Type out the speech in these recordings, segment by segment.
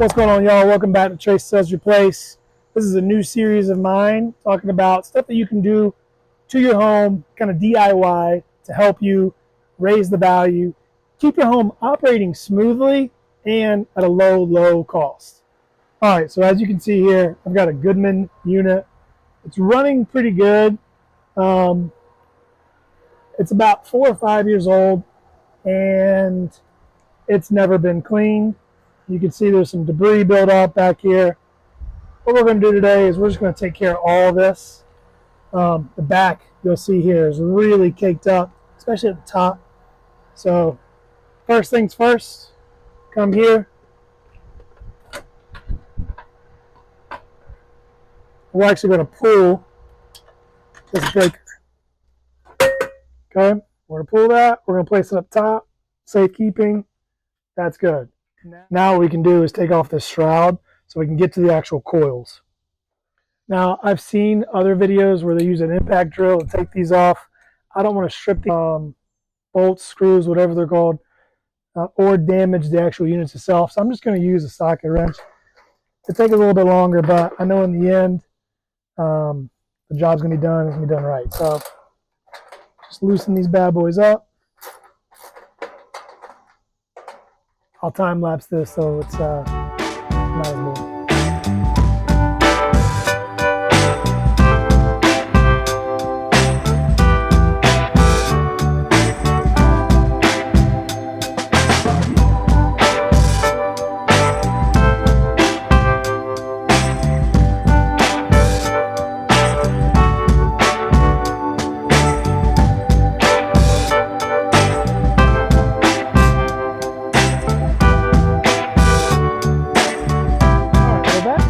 What's going on, y'all? Welcome back to Trace Sells Your Place. This is a new series of mine talking about stuff that you can do to your home, kind of DIY, to help you raise the value, keep your home operating smoothly and at a low cost. All right, so as you can see here, I've got a Goodman unit. It's running pretty good. It's about 4 or 5 years old, and it's never been cleaned. You can see there's some debris built up back here. What we're going to do today is we're just going to take care of all of this. The back, you'll see here, is really caked up, especially at the top. So first things first, come here. We're actually going to pull this breaker. Okay, we're going to pull that. We're going to place it up top, safekeeping. That's good. Now what we can do is take off this shroud so we can get to the actual coils. Now, I've seen other videos where they use an impact drill to take these off. I don't want to strip the bolts, screws, whatever they're called, or damage the actual units itself. So I'm just going to use a socket wrench. It takes a little bit longer, but I know in the end, the job's going to be done. It's going to be done right. So just loosen these bad boys up. I'll time lapse this so it's manageable.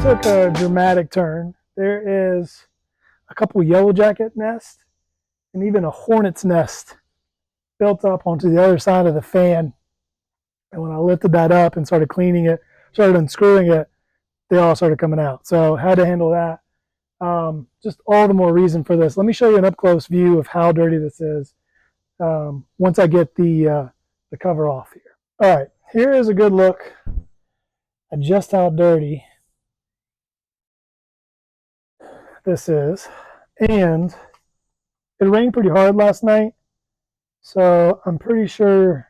Took a dramatic turn. There is a couple yellow jacket nests and even a hornet's nest built up onto the other side of the fan. And when I lifted that up and started cleaning it, started unscrewing it, they all started coming out. So had to handle that. Just all the more reason for this. Let me show you an up close view of how dirty this is once I get the cover off here. All right, here is a good look at just how dirty this is. And it rained pretty hard last night, so I'm pretty sure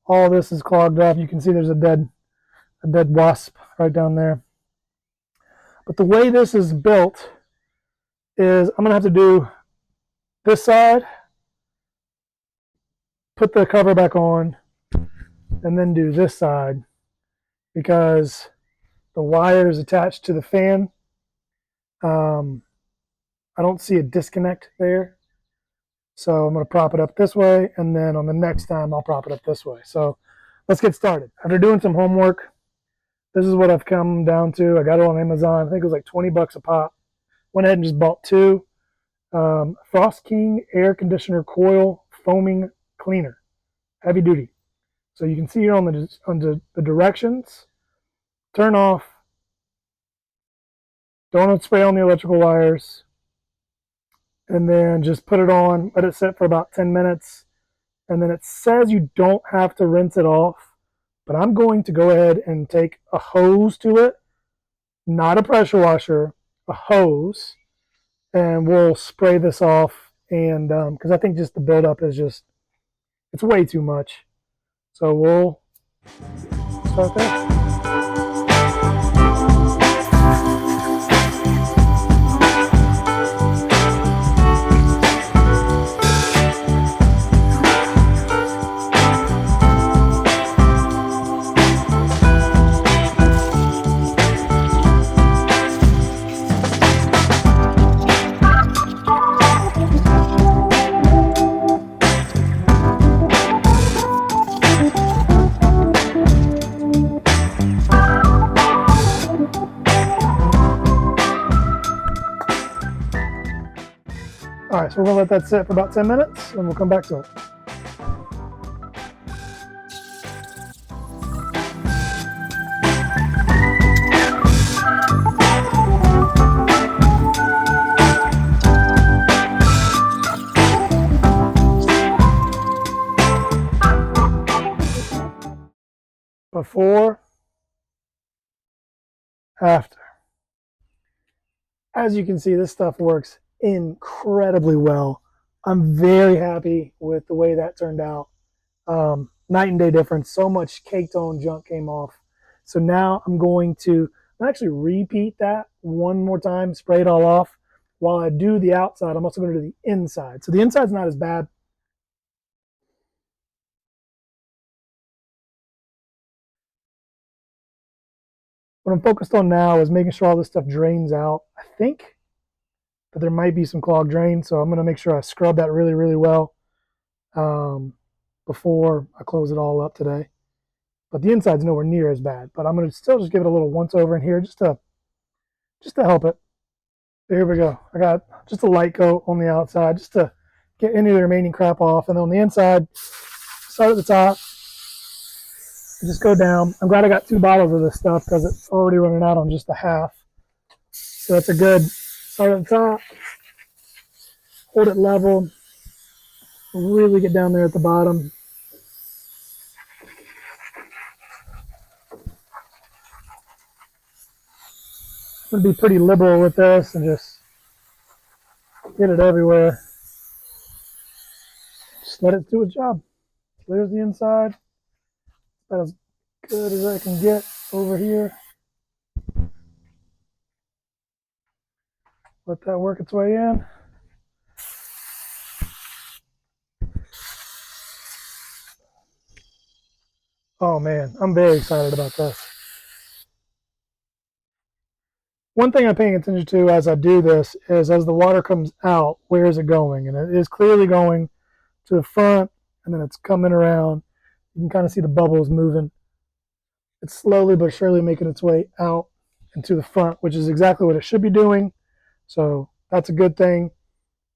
all this is clogged up. You can see there's a dead wasp right down there. But the way this is built is I'm gonna have to do this side, put the cover back on, and then do this side because the wire is attached to the fan. I don't see a disconnect there. So I'm going to prop it up this way, and then on the next time I'll prop it up this way. So let's get started. After doing some homework, this is what I've come down to. I got it on Amazon. I think it was like 20 bucks a pop. Went ahead and just bought two. Frost King air conditioner coil foaming cleaner, heavy duty. So you can see here on the directions. Turn off. Don't spray on the electrical wires, and then just put it on, let it sit for about 10 minutes, and then it says you don't have to rinse it off, but I'm going to go ahead and take a hose to it, not a pressure washer, a hose, and we'll spray this off, and because I think just the buildup is it's way too much. So we'll start there. All right, so we're gonna let that sit for about 10 minutes and we'll come back to it. Before after. As you can see, this stuff works incredibly well. I'm very happy with the way that turned out. Night and day difference. So much caked on junk came off. So now I'm going to actually repeat that one more time, spray it all off. While I do the outside, I'm also going to do the inside. So the inside's not as bad. What I'm focused on now is making sure all this stuff drains out. I think that there might be some clogged drain, so I'm going to make sure I scrub that really, really well before I close it all up today. But the inside's nowhere near as bad. But I'm going to still just give it a little once over in here just to help it. Here we go. I got just a light coat on the outside just to get any of the remaining crap off. And then on the inside, start at the top. Just go down. I'm glad I got 2 bottles of this stuff because it's already running out on just a half. So that's a good start at the top. Hold it level. Really get down there at the bottom. I'm going to be pretty liberal with this and just get it everywhere. Just let it do its job. There's the inside. About as good as I can get over here. Let that work its way in. Oh man, I'm very excited about this. One thing I'm paying attention to as I do this is as the water comes out, where is it going? And it is clearly going to the front, and then it's coming around. You can kind of see the bubbles moving. It's slowly but surely making its way out and to the front, which is exactly what it should be doing. So that's a good thing.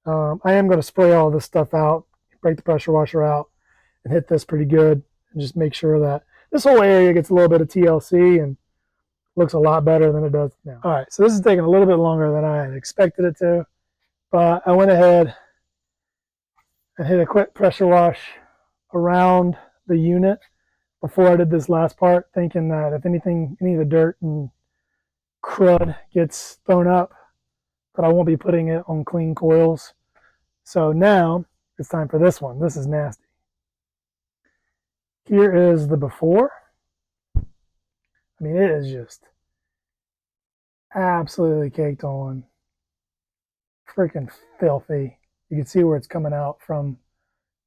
I am going to spray all this stuff out, break the pressure washer out, and hit this pretty good, and just make sure that this whole area gets a little bit of TLC and looks a lot better than it does now. All right, so this is taking a little bit longer than I had expected it to, but I went ahead and hit a quick pressure wash around the unit before I did this last part, thinking that if anything, any of the dirt and crud gets thrown up, that I won't be putting it on clean coils. So now it's time for this one. This is nasty. Here is the before. I mean, it is just absolutely caked on. Freaking filthy. You can see where it's coming out from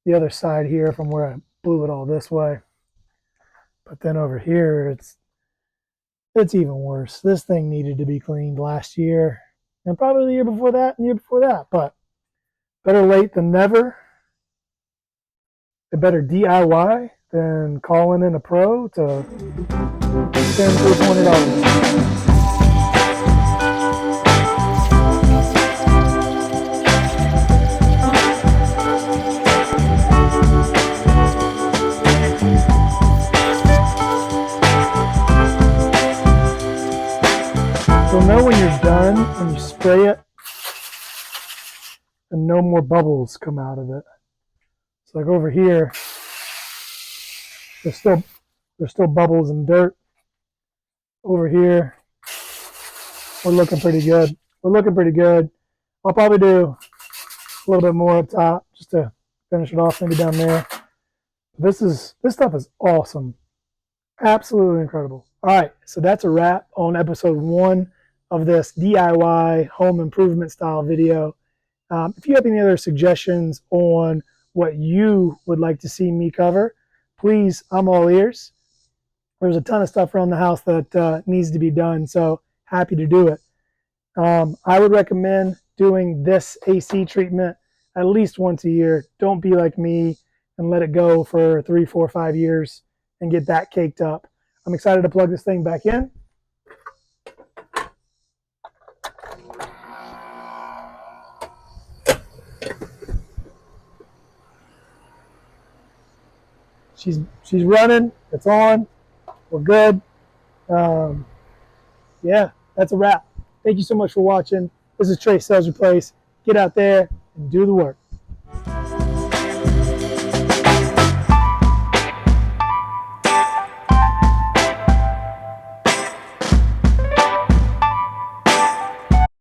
the other side here, from where I blew it all this way. But then over here, it's even worse. This thing needed to be cleaned last year, and probably the year before that, and the year before that. But better late than never. A better DIY than calling in a pro to spend $320. You'll know when you're done when you spray it and no more bubbles come out of it. It's like over here, there's still bubbles and dirt. Over here, we're looking pretty good. We're looking pretty good. I'll probably do a little bit more up top just to finish it off, maybe down there. This stuff is awesome. Absolutely incredible. All right, so that's a wrap on episode 1 of this DIY home improvement style video. If you have any other suggestions on what you would like to see me cover, please, I'm all ears. There's a ton of stuff around the house that needs to be done, so happy to do it. I would recommend doing this AC treatment at least once a year. Don't be like me and let it go for 3, 4, 5 years and get that caked up. I'm excited to plug this thing back in. She's running. It's on. We're good. Yeah, that's a wrap. Thank you so much for watching. This is Trey Sells Your Place. Get out there and do the work.